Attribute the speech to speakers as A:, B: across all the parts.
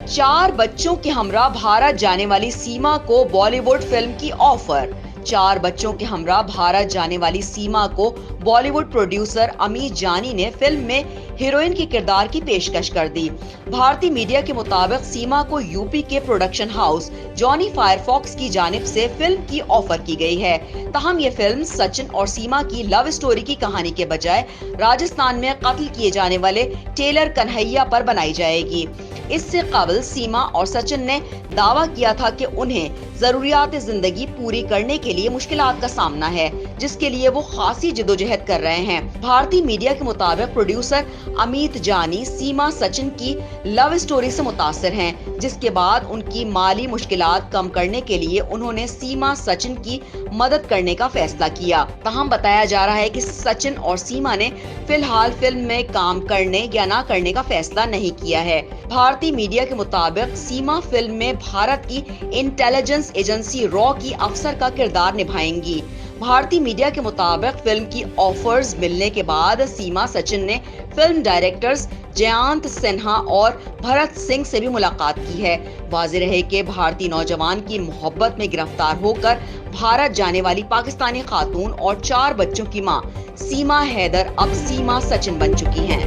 A: 4 बच्चों के हमरा भारत जाने वाली सीमा को बॉलीवुड फिल्म की ऑफर। 4 बच्चों के हमरा भारत जाने वाली सीमा को बॉलीवुड प्रोड्यूसर अमीत जानी ने फिल्म में हीरोइन के किरदार की पेशकश कर दी। भारतीय मीडिया के मुताबिक सीमा को यूपी के प्रोडक्शन हाउस जॉनी फायरफॉक्स की जानिब से फिल्म की ऑफर की गई है। ताहम ये फिल्म सचिन और सीमा की लव स्टोरी की कहानी के बजाय राजस्थान में कत्ल किए जाने वाले टेलर कन्हैया पर बनाई जाएगी। इससे कबल सीमा और सचिन ने दावा किया था कि उन्हें जरूरियात जिंदगी पूरी करने के लिए मुश्किलात का सामना है, जिसके लिए वो खासी जिदोजहद कर रहे हैं। भारतीय मीडिया के मुताबिक प्रोड्यूसर अमीत जानी सीमा सचिन की लव स्टोरी से मुतासिर हैं, जिसके बाद उनकी माली मुश्किलात कम करने के लिए उन्होंने सीमा सचिन की मदद करने का फैसला किया। ताहम बताया जा रहा है कि सचिन और सीमा ने फिलहाल फिल्म में काम करने या ना करने का फैसला नहीं किया है। भारतीय मीडिया के मुताबिक सीमा फिल्म में भारत की इंटेलिजेंस एजेंसी रॉ की अफसर का किरदार निभाएंगी। भारतीय मीडिया के मुताबिक फिल्म की ऑफर्स मिलने के बाद सीमा सचिन ने फिल्म डायरेक्टर्स जयंत सिन्हा और भरत सिंह से भी मुलाकात की है। वाज़ेह रहे कि भारतीय नौजवान की मोहब्बत में गिरफ्तार होकर भारत जाने वाली पाकिस्तानी खातून और 4 बच्चों की मां सीमा हैदर अब सीमा सचिन बन चुकी हैं।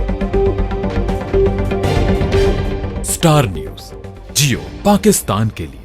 B: स्टार न्यूज़, जियो पाकिस्तान के लिए।